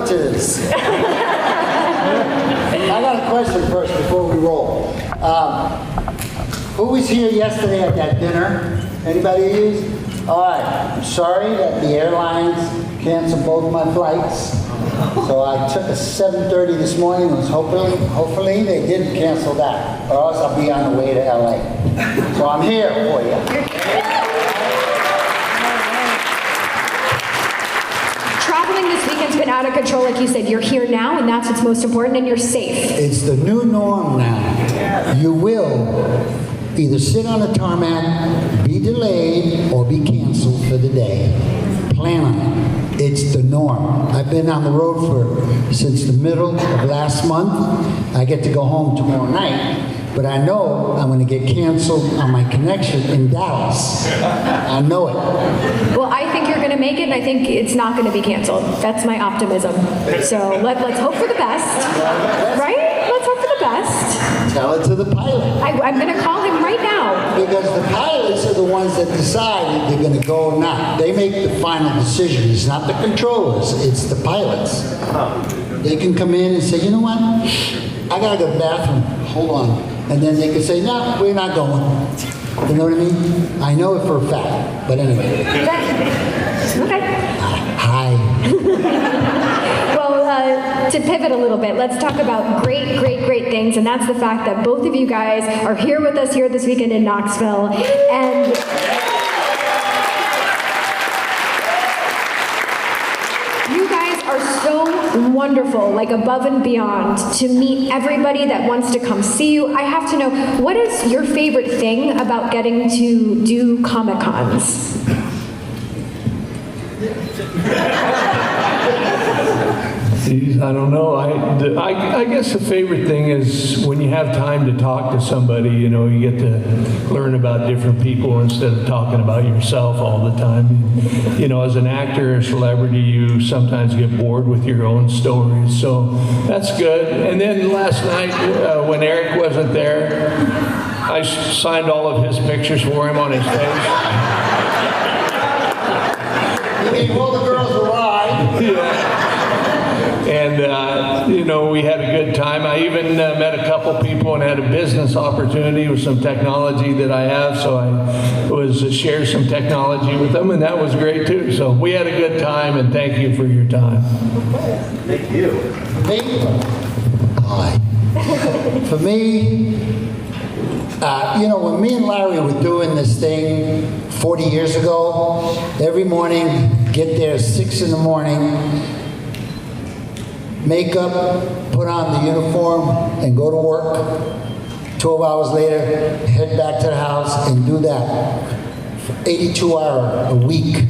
relatives. I got a question first before we roll. Who was here yesterday at that dinner? Anybody use? All right. I'm sorry that the airlines canceled both my flights. So I took a 7:30 this morning. Was hopefully they didn't cancel that, or else I'll be on the way to LA. So I'm here for you. Traveling this weekend's been out of control, like you said. You're here now, and that's what's most important, and you're safe. It's the new norm now. You will either sit on a tarmac, be delayed, or be canceled for the day. Plan on it. It's the norm. I've been on the road since the middle of last month. I get to go home tomorrow night, but I know I'm going to get canceled on my connection in Dallas. I know it. Well, I think you're going to make it, and I think it's not going to be canceled. That's my optimism. So let's hope for the best, right? Let's hope for the best. Tell it to the pilot. I'm going to call him right now. Because the pilots are the ones that decide if they're going to go or not. They make the final decision. It's not the controllers, it's the pilots. They can come in and say, you know what? I got to go to the bathroom. Hold on. And then they can say, no, we're not going. You know what I mean? I know it for a fact. But anyway. Okay. Hi. Well, to pivot a little bit, let's talk about great things, and that's the fact that both of you guys are here with us here this weekend in Knoxville, and you guys are so wonderful, like above and beyond, to meet everybody that wants to come see you. I have to know, what is your favorite thing about getting to do Comic-Cons? I don't know. I guess the favorite thing is when you have time to talk to somebody, you know, you get to learn about different people instead of talking about yourself all the time. You know, as an actor or celebrity, you sometimes get bored with your own stories, so that's good. And then last night, when Erik wasn't there, I signed all of his pictures for him on his face. You mean all the girls arrived? Yeah. And, you know, we had a good time. I even met a couple people and had a business opportunity with some technology that I have, so I was share some technology with them, and that was great too. So we had a good time, and thank you for your time. Thank you. For me, hi. For me, you know, when me and Larry were doing this thing 40 years ago, every morning, get there 6 in the morning, make up, put on the uniform, and go to work. 12 hours later, head back to the house and do that. For 82 hours a week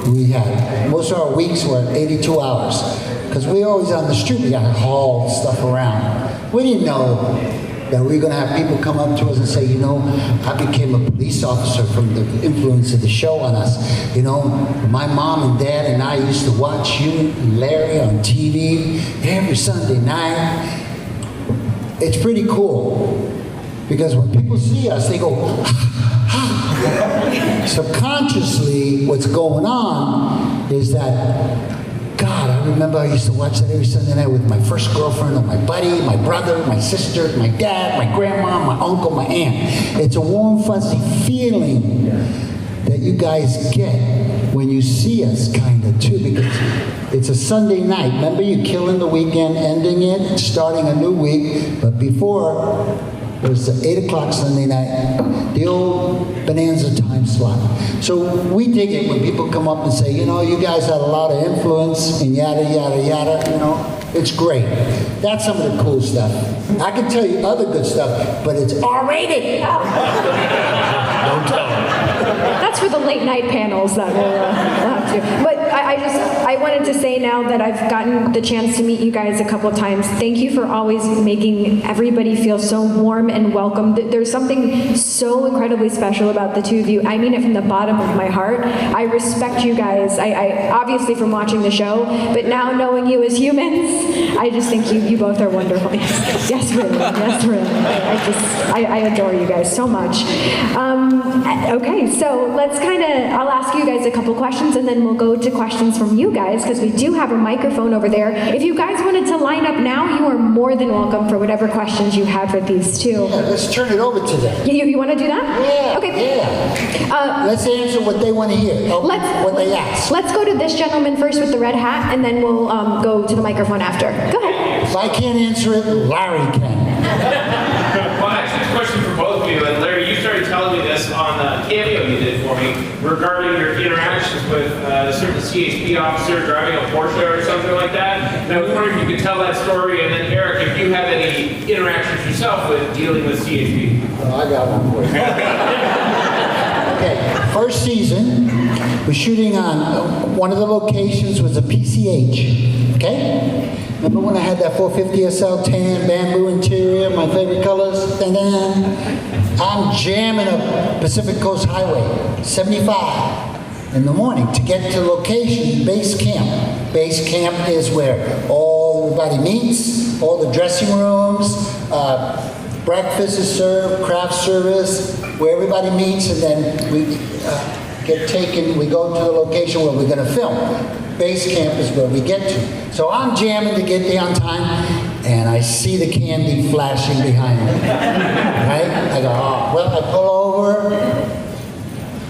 we had. Most of our weeks were 82 hours. Because we were always on the street, we got to haul stuff around. We didn't know that we were going to have people come up to us and say, you know, I became a police officer from the influence of the show on us. You know, my mom and dad and I used to watch you and Larry on TV every Sunday night. It's pretty cool because when people see us, they go, subconsciously, what's going on is that, God, I remember I used to watch that every Sunday night with my first girlfriend, or my buddy, my brother, my sister, my dad, my grandma, my uncle, my aunt. It's a warm, fuzzy feeling that you guys get when you see us, kind of, too, because it's a Sunday night. Remember, you're killing the weekend, ending it, starting a new week, but before, it was the 8 o'clock Sunday night, the old Bonanza time slot. So we dig it when people come up and say, you know, you guys had a lot of influence and yada, yada, yada, you know. It's great. That's some of the cool stuff. I can tell you other good stuff, but it's R-rated. Don't tell them. That's for the late night panels that we'll have to. But I wanted to say now that I've gotten the chance to meet you guys a couple of times, thank you for always making everybody feel so warm and welcome. There's something so incredibly special about the two of you. I mean it from the bottom of my heart. I respect you guys. I obviously from watching the show, but now knowing you as humans, I just think you both are wonderful. Yes, really. Yes, really. I adore you guys so much. Okay, so let's I'll ask you guys a couple questions and then we'll go to questions questions from you guys, because we do have a microphone over there. If you guys wanted to line up now, you are more than welcome for whatever questions you have for these two. Yeah, let's turn it over to them. You want to do that? Yeah. Okay. Yeah. Let's answer what they want to hear. What they ask. Let's go to this gentleman first with the red hat, and then we'll go to the microphone after. Go ahead. If I can't answer it, Larry can. Well, I actually have a question for both of you. And Larry, you started telling me this on the cameo you did for me regarding your interactions with a certain CHP officer driving a Porsche or something like that. And I was wondering if you could tell that story. And then Erik, if you had any interactions yourself with dealing with CHP. Oh, I got one for you. Okay, first season, we're shooting on one of the locations was a PCH. Okay? Remember when I had that 450 SL tan bamboo interior, my favorite colors? I'm jamming up Pacific Coast Highway, 75 in the morning to get to location, base camp. Base camp is where everybody meets, all the dressing rooms, breakfast is served, craft service, where everybody meets, and then we we go to the location where we're going to film. Base camp is where we get to. So I'm jamming to get there on time, and I see the candy flashing behind me. Right? I go, oh, well, I pull over.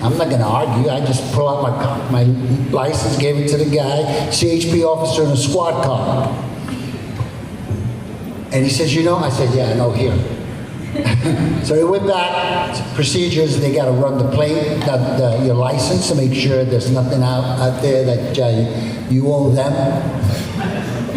I'm not going to argue. I just pull out my license, gave it to the guy, CHP officer in a squad car. And he says, you know? I said, yeah, I know here. So he went back, procedures, they got to run the plate, your license to make sure there's nothing out there that you owe them.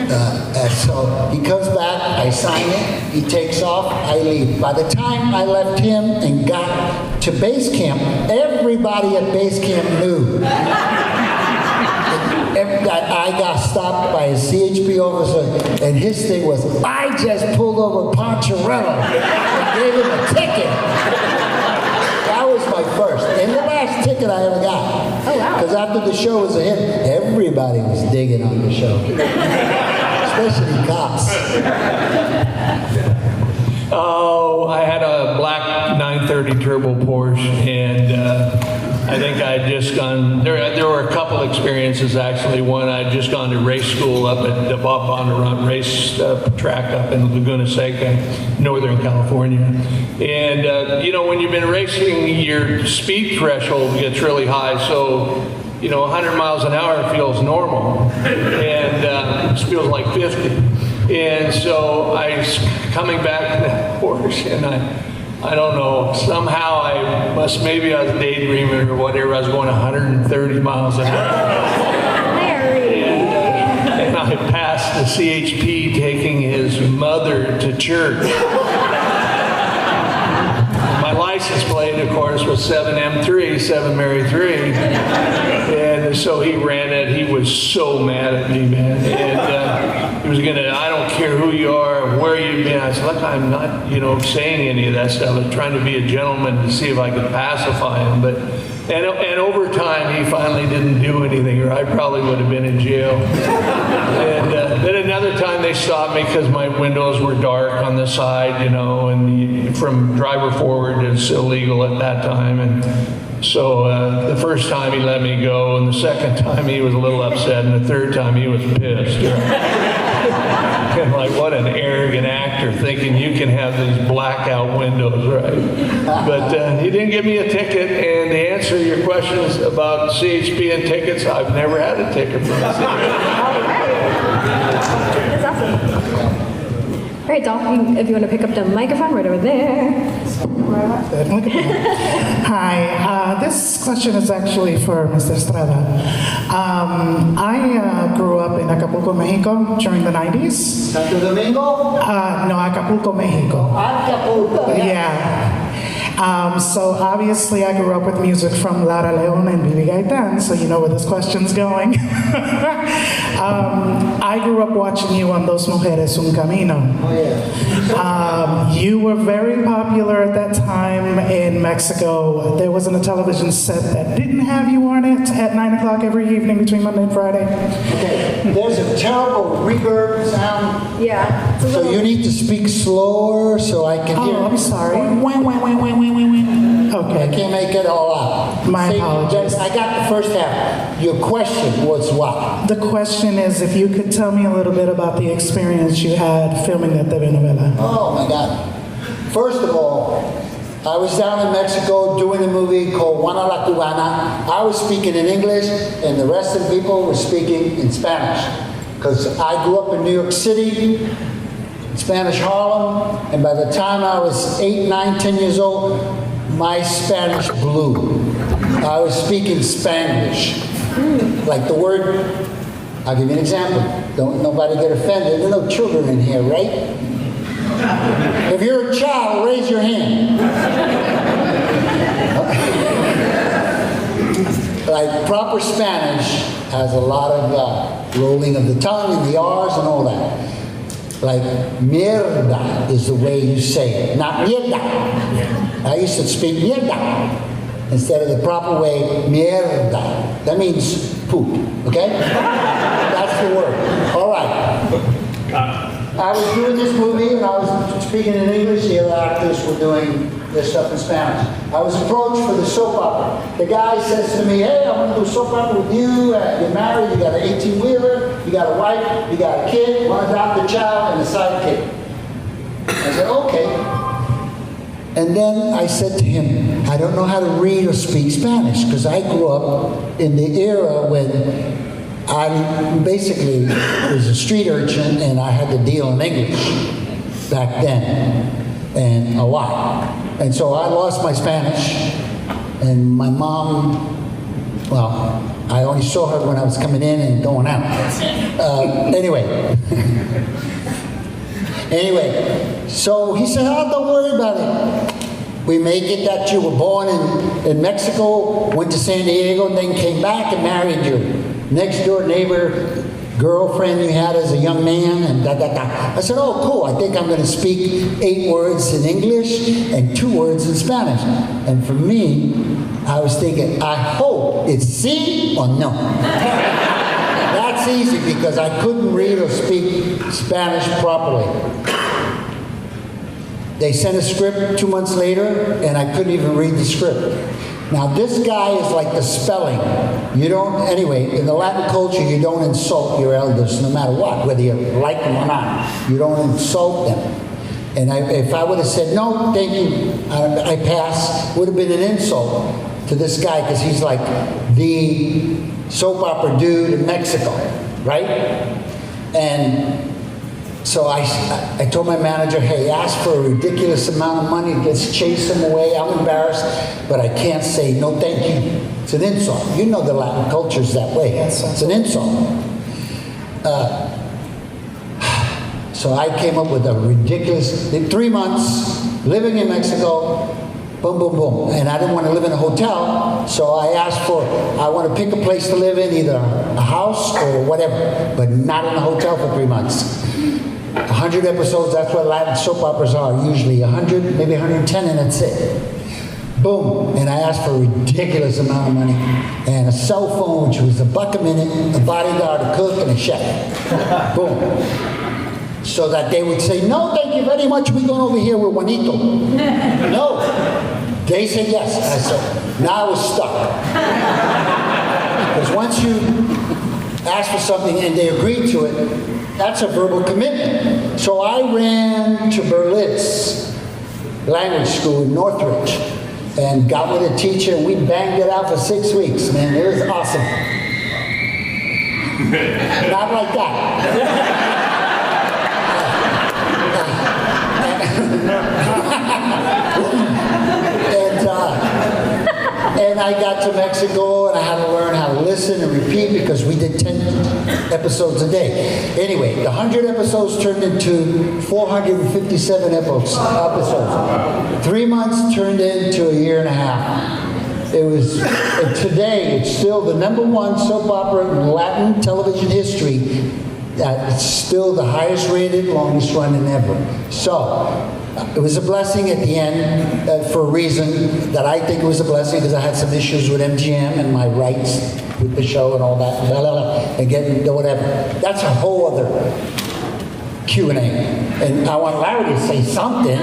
And so he comes back, I sign it, he takes off, I leave. By the time I left him and got to base camp, everybody at base camp knew that I got stopped by a CHP officer, and his thing was, I just pulled over Poncherello and gave him a ticket. That was my first and the last ticket I ever got. Oh, wow. Because after the show was a hit, everybody was digging on the show, especially cops. Oh, I had a black 930 turbo Porsche, and I think I had just gone, there were a couple experiences actually. One, I had just gone to race school up at the Bob Bondurant race track up in Laguna Seca, Northern California. And, when you've been racing, your speed threshold gets really high. So, 100 miles an hour feels normal. And it feels like 50. And so I was coming back to that Porsche, and I don't know, somehow maybe I was daydreaming or whatever, I was going 130 miles an hour. Larry. And I passed the CHP taking his mother to church. My license plate, of course, was 7M3, 7 Mary 3. And so he ran it. He was so mad at me, man. And he was I don't care who you are, where you've been. I said, look, I'm not, saying any of that stuff. I was trying to be a gentleman to see if I could pacify him. And over time, he finally didn't do anything, or I probably would have been in jail. And then another time they stopped me because my windows were dark on the side, and from driver forward, it's illegal at that time. And so the first time he let me go, and the second time he was a little upset, and the third time he was pissed. And like, what an arrogant actor, thinking you can have these blackout windows, right? But he didn't give me a ticket, and to answer your questions about CHP and tickets, I've never had a ticket from the That's awesome. All right, Dolph, if you want to pick up the microphone right over there. Hi, this question is actually for Mr. Estrada. I grew up in Acapulco, Mexico during the 90s. Santo Domingo? No, Acapulco, Mexico. Acapulco. Yeah. So obviously I grew up with music from Lara León and Billy Gaitán, so you know where this question's going. I grew up watching you on Dos Mujeres, Un Camino. Oh, yeah. You were very popular at that time in Mexico. There wasn't a television set that didn't have you on it at 9 o'clock every evening between Monday and Friday. Okay, there's a terrible reverb sound. Yeah. So you need to speak slower so I can hear. Oh, I'm sorry. Okay. I can't make it all out. My apologies. I got the first half. Your question was what? The question is if you could tell me a little bit about the experience you had filming the telenovela. Oh my God. First of all, I was down in Mexico doing a movie called Juana la Cubana. I was speaking in English, and the rest of the people were speaking in Spanish. Because I grew up in New York City, Spanish Harlem, and by the time I was 8, 9, 10 years old, my Spanish blew. I was speaking Spanglish. Like the word, I'll give you an example. Don't nobody get offended. There are no children in here, right? If you're a child, raise your hand. Like proper Spanish has a lot of rolling of the tongue and the R's and all that. Like mierda is the way you say it, not mierda. I used to speak mierda instead of the proper way, mierda. That means poop, okay? That's the word. All right. I was doing this movie and I was speaking in English. The other actors were doing their stuff in Spanish. I was approached for the soap opera. The guy says to me, hey, I want to do a soap opera with you. You're married, you got an 18-wheeler, you got a wife, you got a kid, want to adopt a child and a sidekick. I said, okay. And then I said to him, I don't know how to read or speak Spanish because I grew up in the era when I basically was a street urchin and I had to deal in English back then, and a lot. And so I lost my Spanish, and my mom, well, I only saw her when I was coming in and going out. Anyway, so he said, oh, don't worry about it. We make it that you were born in Mexico, went to San Diego, and then came back and married your next door neighbor, girlfriend you had as a young man, and da-da-da. I said, oh, cool, I think I'm going to speak 8 words in English and 2 words in Spanish. And for me, I was thinking, I hope it's sí or no. That's easy because I couldn't read or speak Spanish properly. They sent a script 2 months later, and I couldn't even read the script. Now, this guy is like the spelling. You don't, anyway, in the Latin culture, you don't insult your elders no matter what, whether you like them or not. You don't insult them. And if I would have said, no, thank you, I pass, would have been an insult to this guy because he's like the soap opera dude in Mexico, right? And so I told my manager, hey, ask for a ridiculous amount of money, let's chase him away. I'm embarrassed, but I can't say no thank you. It's an insult. You know the Latin culture's that way. It's an insult. So I came up with a ridiculous, in 3 months, living in Mexico, boom, boom, boom. And I didn't want to live in a hotel, so I asked for, I want to pick a place to live in, either a house or whatever, but not in a hotel for 3 months. 100 episodes, that's what Latin soap operas are, usually 100, maybe 110, and that's it. Boom. And I asked for a ridiculous amount of money, and a cell phone, which was $1 a minute, a bodyguard, a cook, and a chef. Boom. So that they would say, no, thank you very much, we're going over here with Juanito. No. They said yes. I said, now I was stuck. Because once you ask for something and they agree to it, that's a verbal commitment. So I ran to Berlitz language school in Northridge and got with a teacher, and we banged it out for 6 weeks, man. It was awesome. Not like that. And I got to Mexico, and I had to learn how to listen and repeat because we did 10 episodes a day. Anyway, the 100 episodes turned into 457 episodes. 3 months turned into a year and a half. It was, and today, it's still the #1 soap opera in Latin television history. It's still the highest rated, longest running ever. So, it was a blessing at the end for a reason that I think it was a blessing because I had some issues with MGM and my rights with the show and all that, blah, blah, blah, and getting whatever. That's a whole other Q&A. And I want Larry to say something.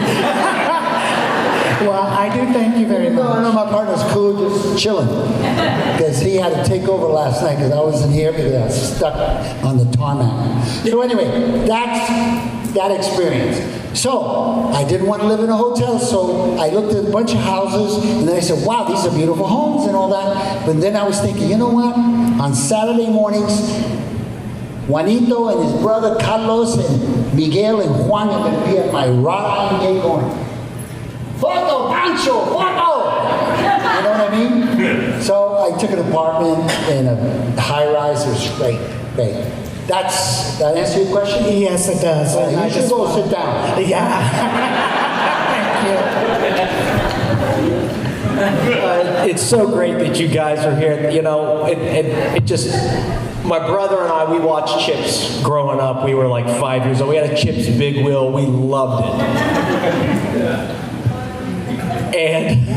Well, I do thank you very No, I know much. my partner's cool, just chilling. Because he had to take over last night because I wasn't here because I was stuck on the tarmac. So anyway, that's that experience. So I didn't want to live in a hotel, so I looked at a bunch of houses and then I said, wow, these are beautiful homes and all that. But then I was thinking, you know what? On Saturday mornings, Juanito and his brother Carlos and Miguel and Juan are going to be at my wrought iron gate going, photo, Pancho, photo! You know what I mean? So I took an apartment in a high-rise. It was great. That answer your question? Yes, it does. And I You should just go want- sit down. Yeah. Thank you. It's so great that you guys are here. You know, it just, my brother and I, we watched CHiPs growing up. We were like 5 years old. We had a CHiPs big wheel. We loved it. And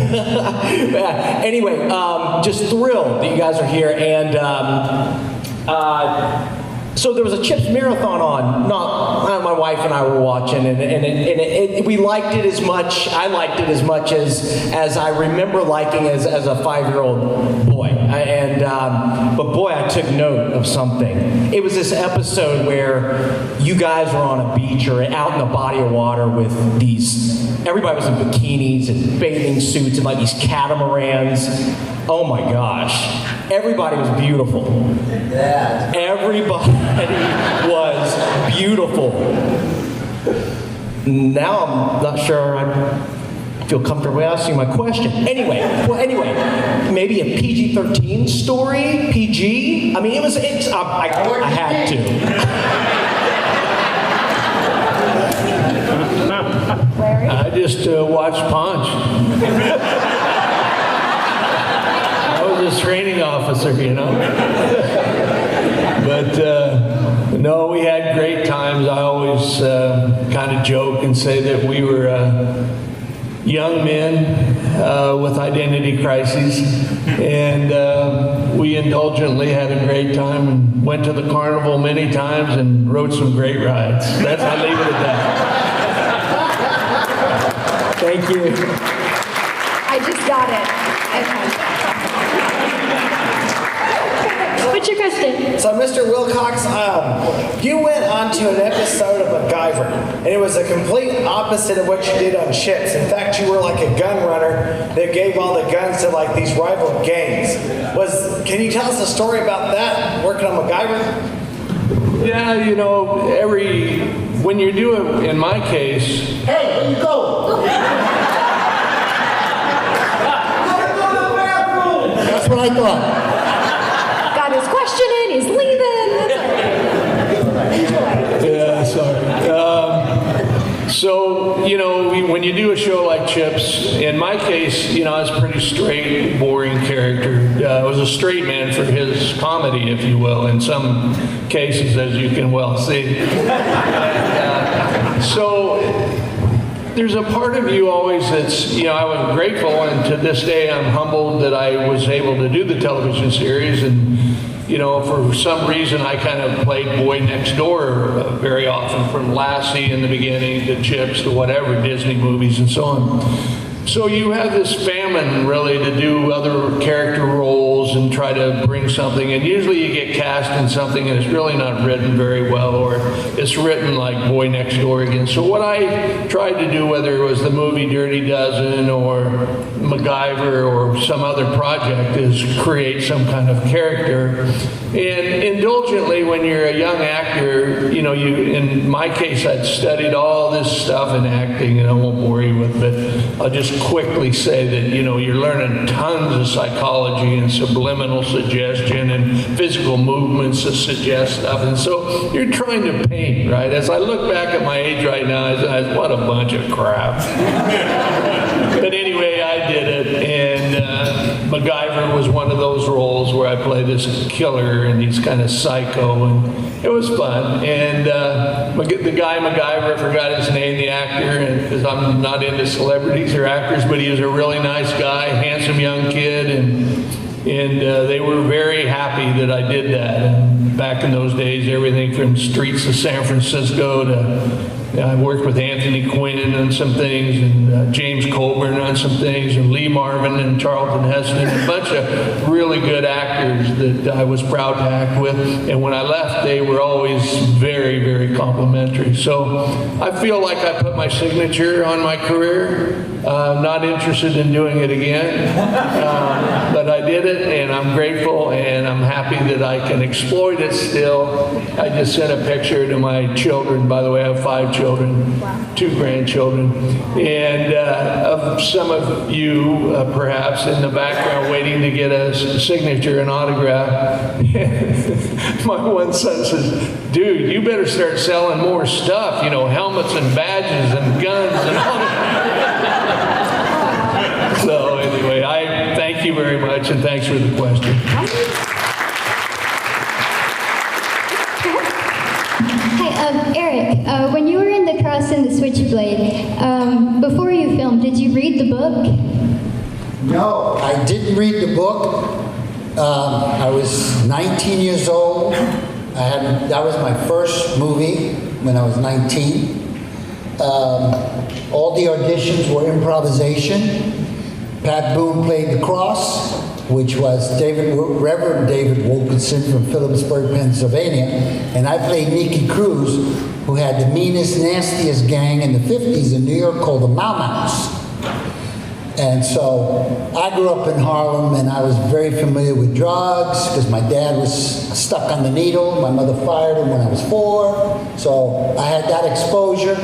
anyway, just thrilled that you guys are here. And so there was a CHiPs marathon on. My wife and I were watching, and we liked it as much. I liked it as much as I remember liking as a 5-year-old boy. But boy, I took note of something. It was this episode where you guys were on a beach or out in a body of water with these. Everybody was in bikinis and bathing suits and like these catamarans. Oh my gosh. Everybody was beautiful. Yeah. Everybody was beautiful. Now I'm not sure I feel comfortable asking my question. Anyway, maybe a PG-13 story? PG? I mean, I had to. I just watched Ponch. I was a training officer, you know. But no, we had great times. I always kind of joke and say that we were young men with identity crises, and we indulgently had a great time and went to the carnival many times and rode some great rides. I'll leave it at that. Thank you. I just got it. Okay. What's your question? So, Mr. Wilcox, you went on to an episode of MacGyver, and it was a complete opposite of what you did on CHiPs. In fact, you were like a gun runner that gave all the guns to like these rival gangs. Can you tell us a story about that, working on MacGyver? Yeah, you know, when you do it, in my case, Hey, where you go? That's what I thought. Got his question in, he's leaving. yeah, sorry. So, you know, when you do a show like CHiPs, in my case, you know, I was a pretty straight, boring character. I was a straight man for his comedy, if you will, in some cases, as you can well see. So there's a part of you always that's, you know, I was grateful, and to this day I'm humbled that I was able to do the television series. And, you know, for some reason I kind of played boy next door very often, from Lassie in the beginning to CHiPs to whatever, Disney movies and so on. So you have this famine really to do other character roles and try to bring something, and usually you get cast in something and it's really not written very well, or it's written like Boy Next Door again. So what I tried to do, whether it was the movie Dirty Dozen or MacGyver or some other project, is create some kind of character. And indulgently, when you're a young actor, you know, in my case, I'd studied all this stuff in acting, and I won't bore you with it, but I'll just quickly say that, you know, you're learning tons of psychology and subliminal suggestion and physical movements that suggest stuff. And so you're trying to paint, right? As I look back at my age right now, what a bunch of crap. But anyway, I did it, and MacGyver was one of those roles where I played this killer and he's kind of psycho, and it was fun. And the guy MacGyver, I forgot his name, the actor, because I'm not into celebrities or actors, but he was a really nice guy, handsome young kid, and they were very happy that I did that. And back in those days, everything from Streets of San Francisco to I worked with Anthony Quinn on some things, and James Colburn on some things, and Lee Marvin and Charlton Heston, and a bunch of really good actors that I was proud to act with. And when I left, they were always very, very complimentary. So I feel like I put my signature on my career. Not interested in doing it again, but I did it, and I'm grateful, and I'm happy that I can exploit it still. I just sent a picture to my children. By the way, I have 5 children, 2 grandchildren, and of some of you perhaps in the background waiting to get a signature and autograph. My one son says, "Dude, you better start selling more stuff, you know, helmets and badges and guns and all that." So anyway, I thank you very much, and thanks for the question. Hi, Erik. When you were in The Cross and the Switchblade, before you filmed, did you read the book? No, I didn't read the book. I was 19 years old. That was my first movie when I was 19. All the auditions were improvisation. Pat Boone played the Cross, which was Reverend David Wilkinson from Phillipsburg, Pennsylvania, and I played Nicky Cruz, who had the meanest, nastiest gang in the 50s in New York called the Mau Maus. And so I grew up in Harlem, and I was very familiar with drugs because my dad was stuck on the needle. My mother fired him when I was 4, so I had that exposure.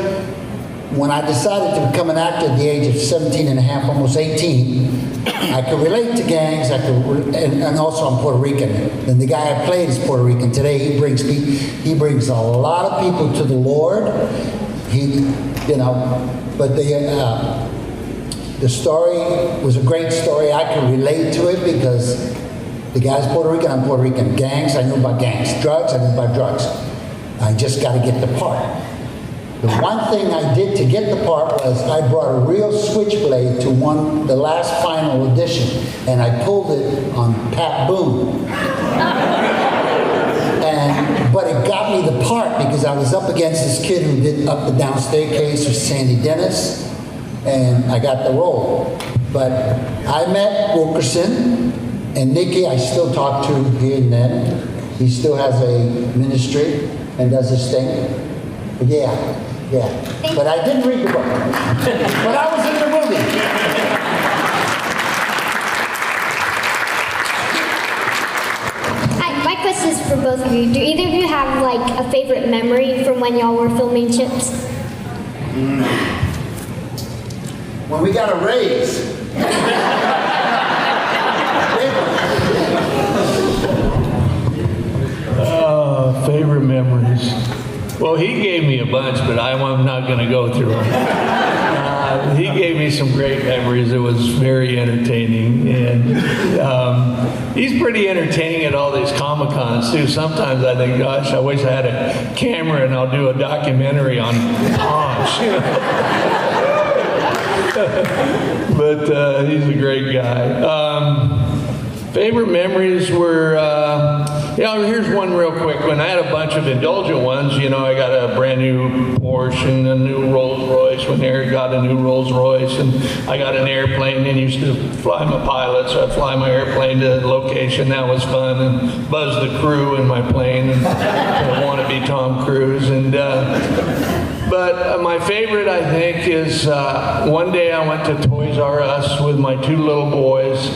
When I decided to become an actor at the age of 17 and a half, almost 18, I could relate to gangs, and also I'm Puerto Rican. And the guy I played is Puerto Rican. Today he brings a lot of people to the Lord. But the story was a great story. I could relate to it because the guy's Puerto Rican, I'm Puerto Rican. Gangs, I knew about gangs. Drugs, I knew about drugs. I just got to get the part. The one thing I did to get the part was I brought a real switchblade to the last final audition, and I pulled it on Pat Boone. But it got me the part because I was up against this kid who did Up the Down Staircase with Sandy Dennis, and I got the role. But I met Wilkerson, and Nicky I still talk to here and then. He still has a ministry and does his thing. But yeah. But I didn't read the book. But I was in the movie. Hi, my question is for both of you. Do either of you have like a favorite memory from when y'all were filming Chips? When we got a raise. Favorite memories. Well, he gave me a bunch, but I'm not going to go through them. He gave me some great memories. It was very entertaining, and he's pretty entertaining at all these Comic-Cons too. Sometimes I think, gosh, I wish I had a camera and I'll do a documentary on Ponch. But he's a great guy. Favorite memories were, here's one real quick. When I had a bunch of indulgent ones, I got a brand new Porsche and a new Rolls Royce. When Erik got a new Rolls Royce, and I got an airplane, and used to fly my pilot, so I'd fly my airplane to the location. That was fun, and buzz the crew in my plane, and I want to be Tom Cruise. But my favorite, I think, is one day I went to Toys R Us with my 2 little boys,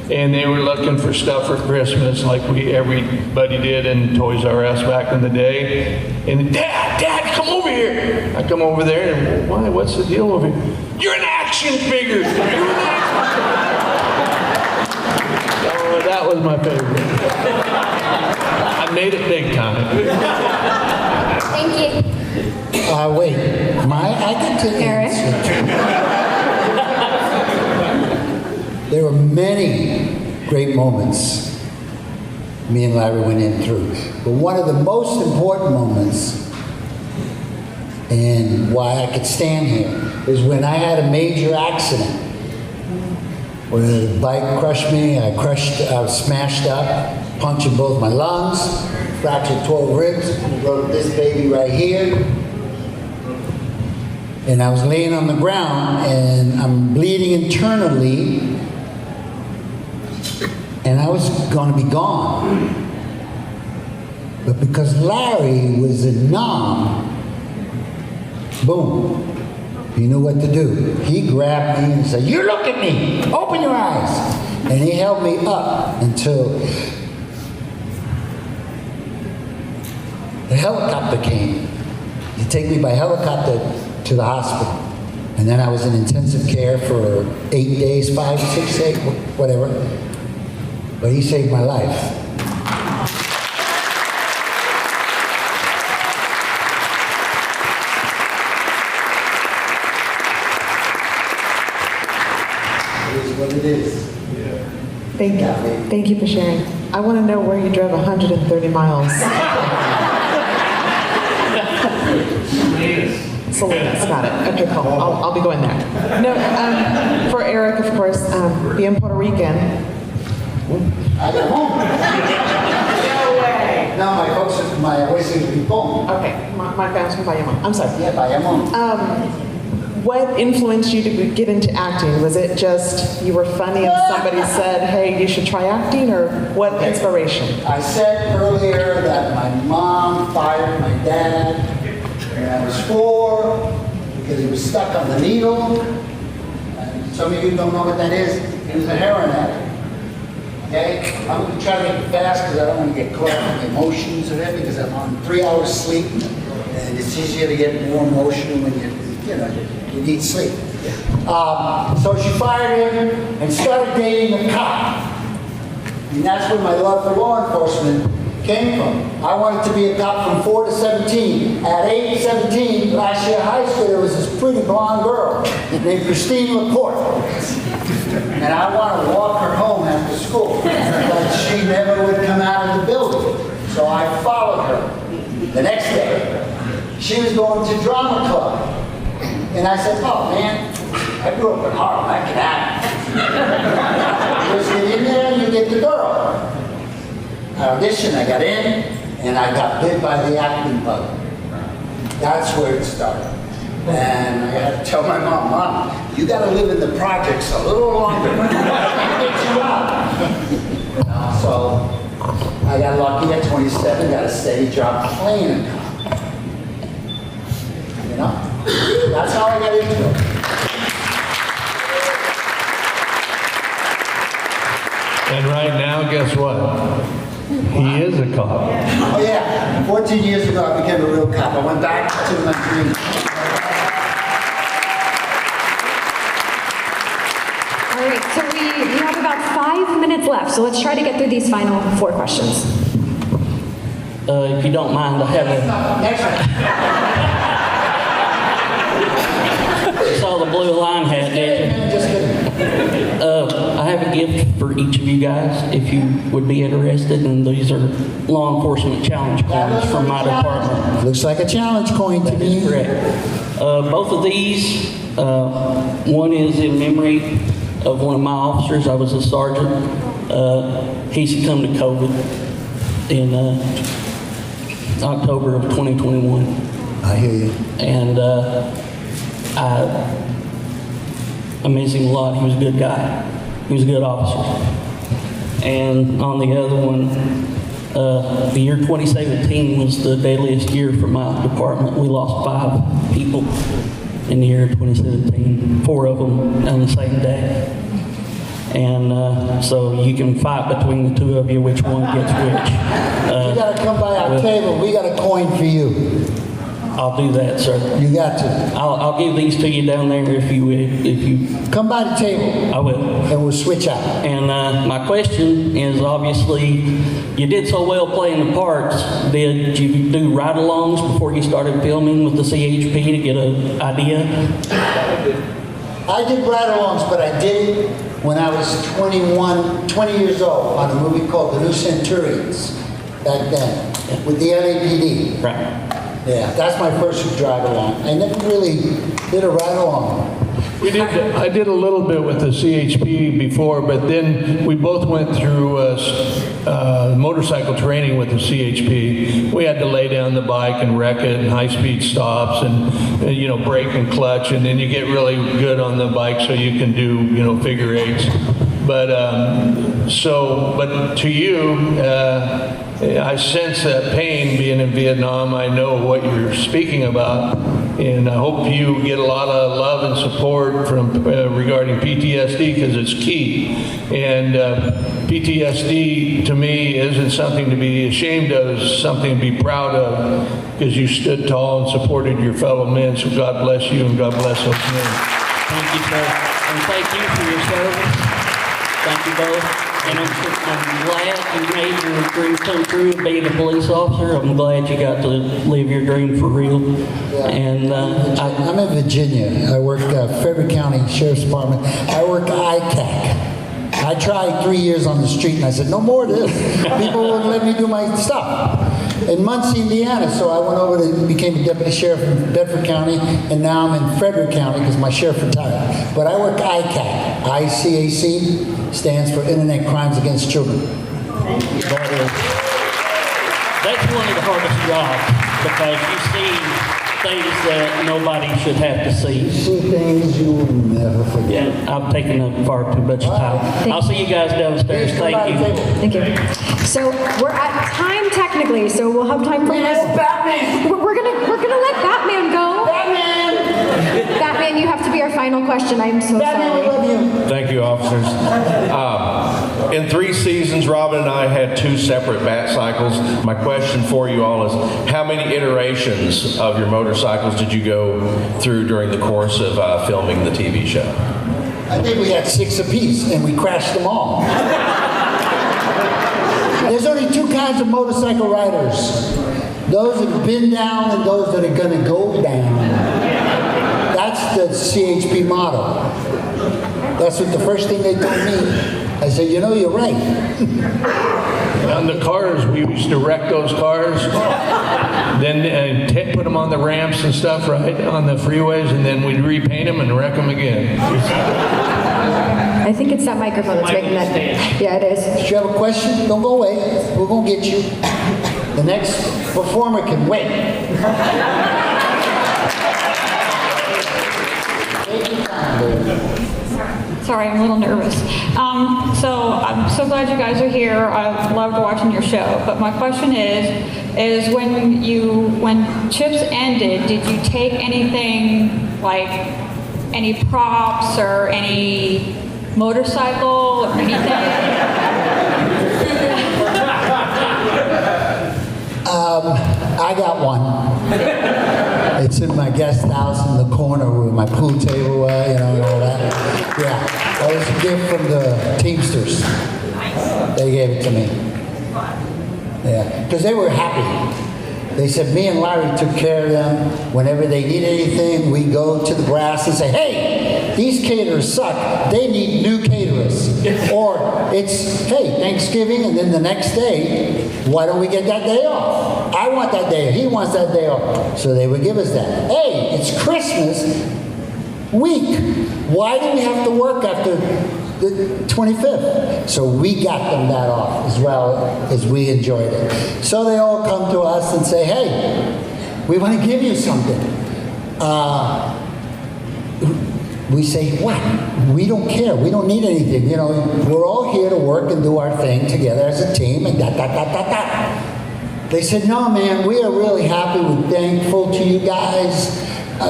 and they were looking for stuff for Christmas like everybody did in Toys R Us back in the day. And Dad, come over here. I come over there, and why? What's the deal over here? You're an action figure. So that was my favorite. I made it big time. Thank you. Wait, I get to answer. There were many great moments me and Larry went in through. But one of the most important moments, and why I could stand here, is when I had a major accident. Where the bike crushed me, I was smashed up, punctured both my lungs, fractured 12 ribs, broke this baby right here. And I was laying on the ground, and I'm bleeding internally, and I was going to be gone. But because Larry was a nom, boom, he knew what to do. He grabbed me and said, "You look at me, open your eyes." And he held me up until the helicopter came. He took me by helicopter to the hospital. And then I was in intensive care for 8 days, 5, 6, 8, whatever. But he saved my life. It is what it is. Thank you. Thank you for sharing. I want to know where you drove 130 miles. Salinas, got it. Okay, cool. I'll be going there. No, for Erik, of course, being Puerto Rican. I got home. No way. No, my folks, my always used to be home. Okay, my family's from Bayamon. I'm sorry. Yeah, I am home. What influenced you to get into acting? Was it just you were funny and somebody said, "Hey, you should try acting," or what inspiration? I said earlier that my mom fired my dad when I was 4 because he was stuck on the needle. And some of you don't know what that is. He was a heroin addict. Okay? I'm going to try to make it fast because I don't want to get caught up in the emotions of it because I'm on 3 hours sleep. And it's easier to get more emotional when you need sleep. So she fired him and started dating a cop. And that's where my love for law enforcement came from. I wanted to be a cop from 4 to 17. At age 17, last year high school, there was this pretty blonde girl named Christine LaPorte. And I wanted to walk her home after school, but she never would come out of the building. So I followed her. The next day, she was going to drama club. And I said, "Oh man, I grew up in Harlem, I can act." Just get in there and you get the girl. I auditioned, I got in, and I got bit by the acting bug. That's where it started. And I had to tell my mom, "Mom, you got to live in the projects a little longer. I can't get you out." So I got lucky at 27, got a steady job playing a cop. You know? That's how I got into it. And right now, guess what? He is a cop. Oh yeah, 14 years ago I became a real cop. I went back to my dream. All right, so we have about 5 minutes left, so let's try to get through these final 4 questions. If you don't mind, I have Next one. saw the blue line hat, did you? Just kidding. I have a gift for each of you guys, if you would be interested, and these are law enforcement challenge coins from my department. Looks like a challenge coin to me. Correct. Both of these, one is in memory of one of my officers. I was a sergeant. He succumbed to COVID in October of 2021. I hear you. And I miss him a lot. He was a good guy. He was a good officer. And on the other one, the year 2017 was the deadliest year for my department. We lost 5 people in the year 2017, 4 of them on the same day. And so you can fight between the 2 of you which one gets which. You gotta come by our table. We got a coin for you. I'll do that, sir. You got to. I'll give these to you down there if you. Come by the table. I will. And we'll switch out. And my question is, obviously, you did so well playing the parts. Did you do ride-alongs before you started filming with the CHP to get an idea? I did ride-alongs, but I did it when I was 20 years old on a movie called The New Centurions back then with the LAPD. Right. Yeah, that's my first drive-along. I never really did a ride-along. I did a little bit with the CHP before, but then we both went through motorcycle training with the CHP. We had to lay down the bike and wreck it, and high-speed stops, and brake and clutch, and then you get really good on the bike so you can do figure eights. But to you, I sense that pain being in Vietnam. I know what you're speaking about, and I hope you get a lot of love and support from regarding PTSD, because it's key. And PTSD to me isn't something to be ashamed of; it's something to be proud of, because you stood tall and supported your fellow men. So God bless you, and God bless those men. Thank you, sir. And thank you for your service. Thank you both. And I'm glad you made your dream come true of being a police officer. I'm glad you got to live your dream for real. Yeah. And I'm in Virginia. I work Frederick County Sheriff's Department. I work ICAC. I tried 3 years on the street, and I said, no more of this. People wouldn't let me do my stuff. In Muncie, Indiana, so I went over to became a deputy sheriff in Bedford County, and now I'm in Frederick County because my sheriff retired. But I work ICAC. ICAC stands for Internet Crimes Against Children. that's one of the hardest jobs, because you see things that nobody should have to see. See things you will never forget. Yeah, I've taken up far too much time. I'll see you guys downstairs. Thank you. Thank you. So we're at time technically, so we'll have time for Batman! We're gonna let Batman go. Batman, you have to be our final question. I'm so sorry. We love you. Thank you, officers. In 3 seasons, Robin and I had 2 separate bat cycles. My question for you all is, how many iterations of your motorcycles did you go through during the course of filming the TV show? I think we had 6 apiece, and we crashed them all. There's only 2 kinds of motorcycle riders. Those that have been down and those that are going to go down. That's the CHP motto. That's what the first thing they told me. I said, you're right. On the cars, we used to wreck those cars, then put them on the ramps and stuff, right, on the freeways, and then we'd repaint them and wreck them again. I think it's that microphone that's making that. Yeah, it is. If you have a question, don't go away. We're going to get you. The next performer can wait. Sorry, I'm a little nervous. So I'm so glad you guys are here. I loved watching your show. But my question is when Chips ended, did you take anything like any props or any motorcycle or anything? I got one. It's in my guest house in the corner where my pool table was, and all that. Yeah, that was a gift from the Teamsters. They gave it to me. Yeah, because they were happy. They said me and Larry took care of them. Whenever they need anything, we go to the brass and say, hey, these caterers suck. They need new caterers. Or it's, hey, Thanksgiving, and then the next day, why don't we get that day off? I want that day. He wants that day off. So they would give us that. Hey, it's Christmas week. Why do we have to work after the 25th? So we got them that off as well as we enjoyed it. So they all come to us and say, hey, we want to give you something. We say, what? We don't care. We don't need anything. We're all here to work and do our thing together as a team and da. They said, no, man, we are really happy. We're thankful to you guys.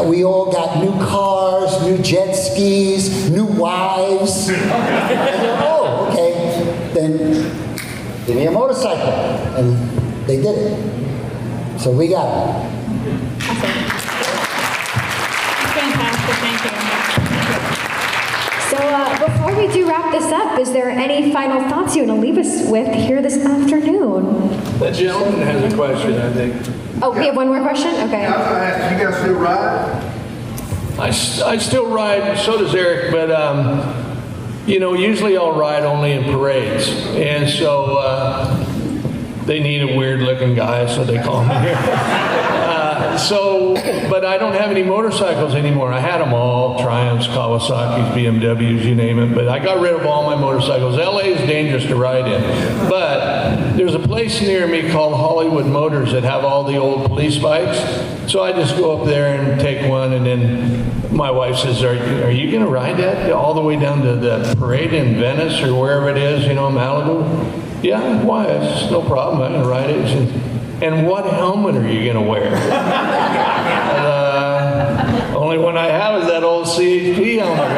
We all got new cars, new jet skis, new wives. I said, oh, okay. Then give me a motorcycle. And they did it. So we got it. Fantastic, thank you. So before we do wrap this up, is there any final thoughts you want to leave us with here this afternoon? The gentleman has a question, I think. Oh, we have one more question? Okay. I was going to ask, you guys still ride? I still ride, so does Erik, but usually I'll ride only in parades. And so they need a weird looking guy, so they call me here. But I don't have any motorcycles anymore. I had them all, Triumphs, Kawasaki's, BMWs, you name it. But I got rid of all my motorcycles. LA is dangerous to ride in. But there's a place near me called Hollywood Motors that have all the old police bikes. So I just go up there and take one, and then my wife says, are you going to ride that all the way down to the parade in Venice or wherever it is, Malibu? Yeah, why? It's no problem. I'm going to ride it. She says, and what helmet are you going to wear? Only one I have is that old CHP helmet.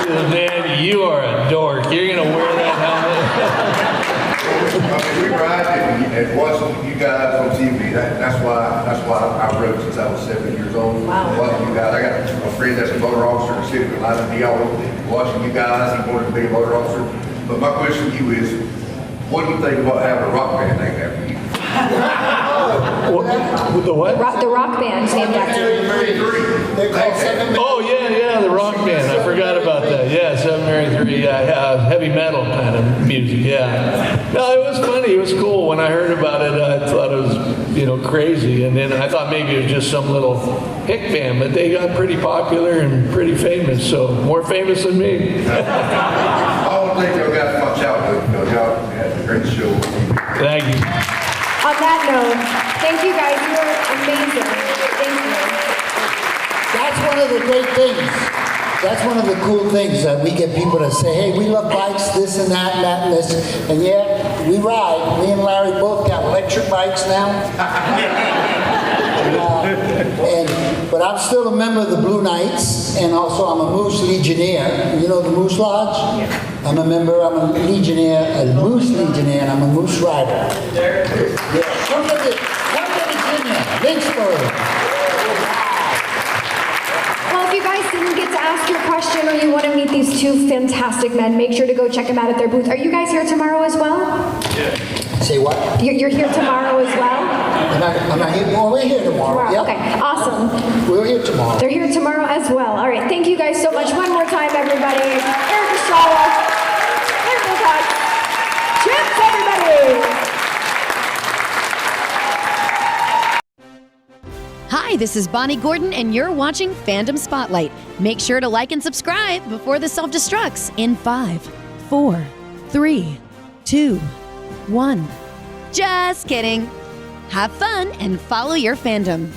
She says, man, you are a dork. You're going to wear that helmet? We ride and watching you guys on TV. That's why I rode since I was 7 years old. Wow. Watching you guys. I got a friend that's a motor officer in the city of Atlanta. He always watching you guys. He wanted to be a motor officer. But my question to you is, what do you think about having a rock band named after you? The what? The rock band named after you. Oh, yeah, the rock band. I forgot about that. Yeah, 733, heavy metal kind of music, yeah. No, it was funny. It was cool. When I heard about it, I thought it was, crazy. And then I thought maybe it was just some little hick band, but they got pretty popular and pretty famous, so more famous than me. I want to thank y'all guys for my childhood. Y'all had a great show. Thank you. On that note, thank you guys. You were amazing. Thank you. That's one of the great things. That's one of the cool things that we get people to say, hey, we love bikes, this and that and that and this. And yeah, we ride. Me and Larry both got electric bikes now. But I'm still a member of the Blue Knights, and also I'm a Moose Legionnaire. You know the Moose Lodge? Yeah. I'm a member, I'm a Legionnaire, a Moose Legionnaire, and I'm a Moose Rider. Yeah. Come to Virginia, Lynchburg. Well, if you guys didn't get to ask your question or you want to meet these two fantastic men, make sure to go check them out at their booth. Are you guys here tomorrow as well? Yeah. Say what? You're here tomorrow as well? I'm not here. Well, we're here tomorrow. Yep. Okay, awesome. We're here tomorrow. They're here tomorrow as well. All right, thank you guys so much. One more time, everybody. Erik, Estrada, Erik, Wilcox, CHiPs, everybody. Hi, this is Bonnie Gordon, and you're watching Fandom Spotlight. Make sure to like and subscribe before the self-destructs in 5, 4, 3, 2, 1. Just kidding. Have fun and follow your fandom.